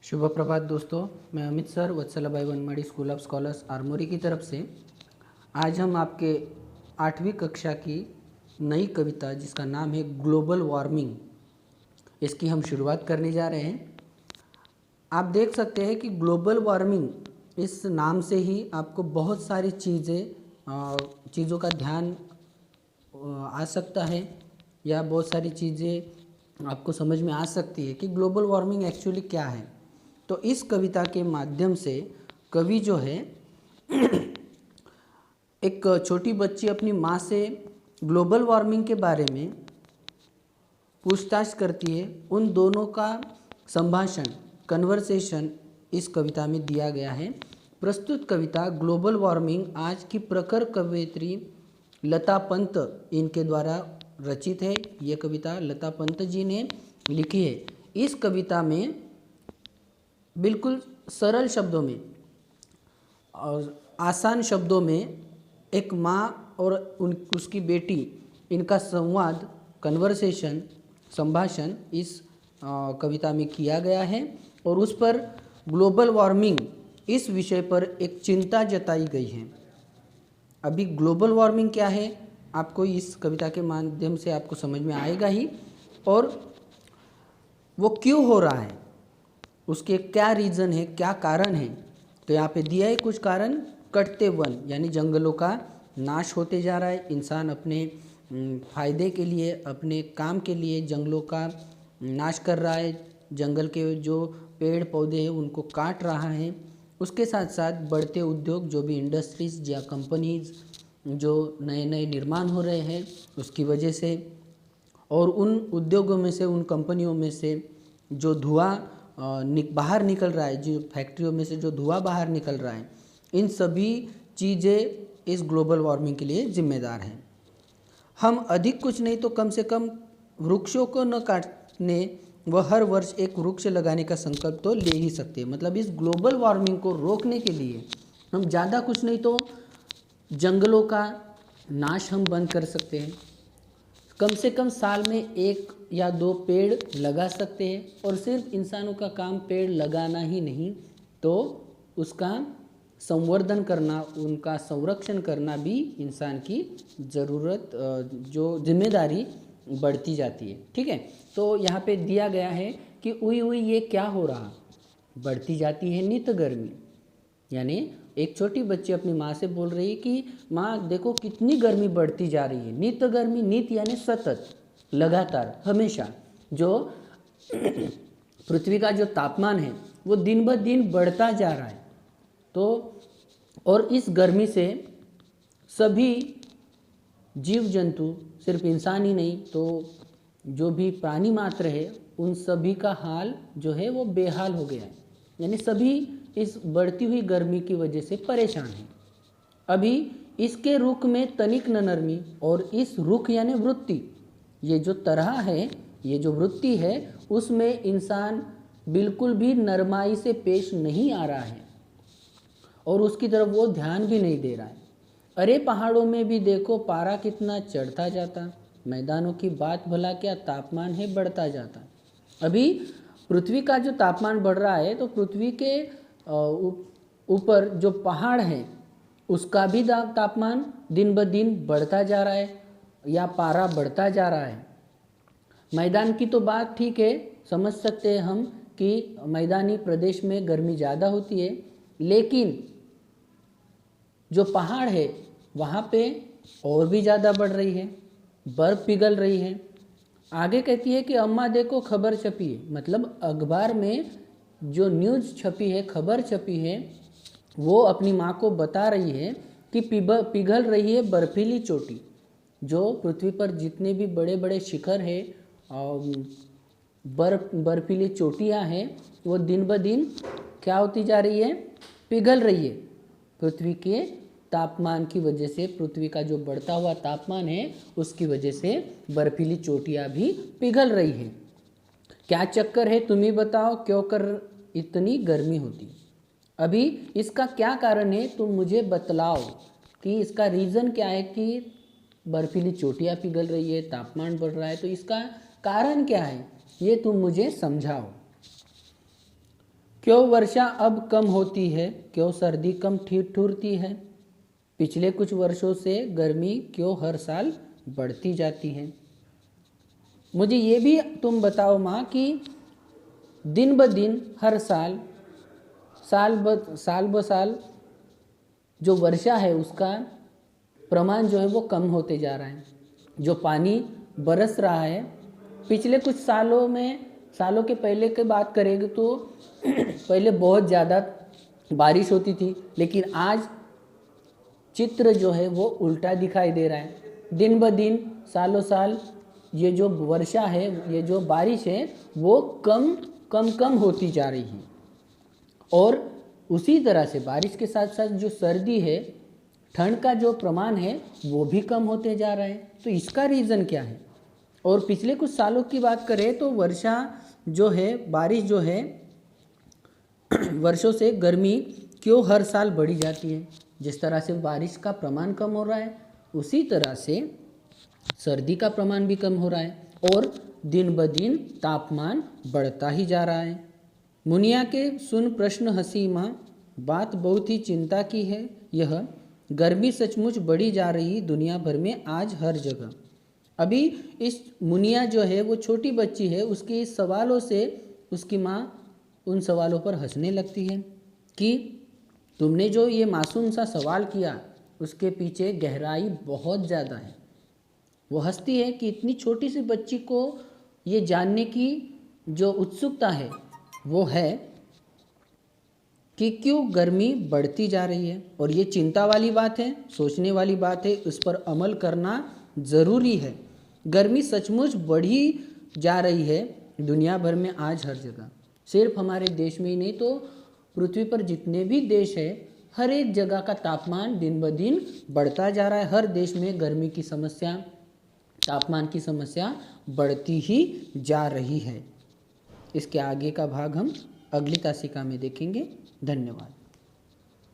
शुभ प्रभात दोस्तों, मैं Amit sir Vatsalabai Vanmadi school of scholars Armori की तरफ से आज हम आपके 8वीं कक्षा की नई कविता जिसका नाम है ग्लोबल वार्मिंग, इसकी हम शुरुआत करने जा रहे हैं। आप देख सकते हैं कि ग्लोबल वार्मिंग इस नाम से ही आपको बहुत सारी चीज़ों का ध्यान आ सकता है या बहुत सारी चीज़ें आपको समझ में आ सकती है कि ग्लोबल वार्मिंग एक्चुअली क्या है। तो इस कविता के माध्यम से कवि जो है एक छोटी बच्ची अपनी माँ से ग्लोबल वार्मिंग के बारे में पूछताछ करती है। उन दोनों का संभाषण कन्वर्सेशन इस कविता में दिया गया है। प्रस्तुत कविता ग्लोबल वार्मिंग आज की प्रखर कवयित्री लता पंत इनके द्वारा रचित है। ये कविता लता पंत जी ने लिखी है। इस कविता में बिल्कुल सरल शब्दों में और आसान शब्दों में एक माँ और उसकी बेटी इनका संवाद कन्वर्सेशन संभाषण इस कविता में किया गया है और उस पर ग्लोबल वार्मिंग इस विषय पर एक चिंता जताई गई है। अभी ग्लोबल वार्मिंग क्या है आपको इस कविता के माध्यम से आपको समझ में आएगा ही, और वो क्यों हो रहा है, उसके क्या रीज़न है, क्या कारण है। तो यहाँ पे दिया है कुछ कारण। कटते वन यानी जंगलों का नाश होते जा रहा है। इंसान अपने फायदे के लिए, अपने काम के लिए जंगलों का नाश कर रहा है। जंगल के जो पेड़ पौधे हैं उनको काट रहा है। उसके साथ साथ बढ़ते उद्योग, जो भी इंडस्ट्रीज या कंपनीज जो नए नए निर्माण हो रहे हैं उसकी वजह से, और उन उद्योगों में से, उन कंपनियों में से जो धुआं बाहर निकल रहा है, जो फैक्ट्रियों में से जो धुआं बाहर निकल रहा है, इन सभी चीज़ें इस ग्लोबल वार्मिंग के लिए जिम्मेदार हैं। हम अधिक कुछ नहीं तो कम से कम वृक्षों को न काटने व हर वर्ष एक वृक्ष लगाने का संकल्प तो ले ही सकते हैं। मतलब इस ग्लोबल वार्मिंग को रोकने के लिए हम ज़्यादा कुछ नहीं तो जंगलों का नाश हम बंद कर सकते हैं। कम से कम साल में 1 या 2 पेड़ लगा सकते हैं। और सिर्फ इंसानों का काम पेड़ लगाना ही नहीं, तो उसका संवर्धन करना, उनका संरक्षण करना भी इंसान की ज़रूरत, जो जिम्मेदारी बढ़ती जाती है। ठीक है, तो यहाँ पे दिया गया है कि उई उई ये क्या हो रहा, बढ़ती जाती है नित गर्मी। यानी एक छोटी बच्ची अपनी माँ से बोल रही है कि माँ देखो कितनी गर्मी बढ़ती जा रही है। नित गर्मी, नित यानी सतत, लगातार, हमेशा। जो पृथ्वी का जो तापमान है वो दिन ब दिन बढ़ता जा रहा है। तो और इस गर्मी से सभी जीव जंतु, सिर्फ इंसान ही नहीं तो जो भी प्राणी मात्र है, उन सभी का हाल जो है वो बेहाल हो गया है। यानी सभी इस बढ़ती हुई गर्मी की वजह से परेशान हैं। अभी इसके रुख में तनिक न नरमी, और इस रुख यानी वृत्ति, ये जो तरह है, ये जो वृत्ति है, उसमें इंसान बिल्कुल भी नरमाई से पेश नहीं आ रहा है और उसकी तरफ वो ध्यान भी नहीं दे रहा है। अरे पहाड़ों में भी देखो पारा कितना चढ़ता जाता, मैदानों की बात भला क्या, तापमान है बढ़ता जाता। अभी पृथ्वी का जो तापमान बढ़ रहा है तो पृथ्वी के ऊपर जो पहाड़ है उसका भी तापमान दिन ब दिन बढ़ता जा रहा है या पारा बढ़ता जा रहा है। मैदान की तो बात ठीक है, समझ सकते हैं हम कि मैदानी प्रदेश में गर्मी ज़्यादा होती है, लेकिन जो पहाड़ है वहाँ पे और भी ज़्यादा बढ़ रही है, बर्फ़ पिघल रही है। आगे कहती है कि अम्मा देखो खबर छपी है, मतलब अखबार में जो न्यूज़ छपी है, खबर छपी है, वो अपनी माँ को बता रही है कि पिघल रही है बर्फीली चोटी। जो पृथ्वी पर जितने भी बड़े बड़े शिखर है और बर्फीली चोटियाँ हैं, वो दिन ब दिन क्या होती जा रही है, पिघल रही है। पृथ्वी के तापमान की वजह से, पृथ्वी का जो बढ़ता हुआ तापमान है उसकी वजह से बर्फीली चोटियाँ भी पिघल रही है। क्या चक्कर है तुम ही बताओ, क्यों कर इतनी गर्मी होती। अभी इसका क्या कारण है तुम मुझे बतलाओ कि इसका रीज़न क्या है कि बर्फीली चोटियाँ पिघल रही है, तापमान बढ़ रहा है, तो इसका कारण क्या है ये तुम मुझे समझाओ। क्यों वर्षा अब कम होती है, क्यों सर्दी कम ठुरती है, पिछले कुछ वर्षों से गर्मी क्यों हर साल बढ़ती जाती है। मुझे ये भी तुम बताओ माँ कि दिन ब दिन हर साल साल ब साल जो वर्षा है उसका प्रमाण जो है वो कम होते जा रहा है। जो पानी बरस रहा है पिछले कुछ सालों के पहले की बात करेंगे तो पहले बहुत ज़्यादा बारिश होती थी, लेकिन आज चित्र जो है वो उल्टा दिखाई दे रहा है। दिन ब दिन सालों साल ये जो वर्षा है, ये जो बारिश है वो कम होती जा रही है। और उसी तरह से बारिश के साथ साथ जो सर्दी है, ठंड का जो प्रमाण है वो भी कम होते जा रहा है। तो इसका रीज़न क्या है? और पिछले कुछ सालों की बात करें तो वर्षा जो है, बारिश जो है, वर्षों से गर्मी क्यों हर साल बढ़ी जाती है। जिस तरह से बारिश का प्रमाण कम हो रहा है उसी तरह से सर्दी का प्रमाण भी कम हो रहा है और दिन ब दिन तापमान बढ़ता ही जा रहा है। मुनिया के सुन प्रश्न हंसी माँ, बात बहुत ही चिंता की है। यह गर्मी सचमुच बढ़ी जा रही दुनिया भर में आज हर जगह। अभी इस मुनिया जो है वो छोटी बच्ची है, उसके इस सवालों से उसकी माँ उन सवालों पर हंसने लगती है कि तुमने जो ये मासूम सा सवाल किया उसके पीछे गहराई बहुत ज़्यादा है। वो हंसती है कि इतनी छोटी सी बच्ची को ये जानने की जो उत्सुकता है वो है कि क्यों गर्मी बढ़ती जा रही है। और ये चिंता वाली बात है, सोचने वाली बात है, उस पर अमल करना ज़रूरी है। गर्मी सचमुच बढ़ी जा रही है दुनिया भर में आज हर जगह। सिर्फ हमारे देश में ही नहीं तो पृथ्वी पर जितने भी देश है, हर एक जगह का तापमान दिन ब दिन बढ़ता जा रहा है। हर देश में गर्मी की समस्या, तापमान की समस्या बढ़ती ही जा रही है। इसके आगे का भाग हम अगली तासिका में देखेंगे। धन्यवाद।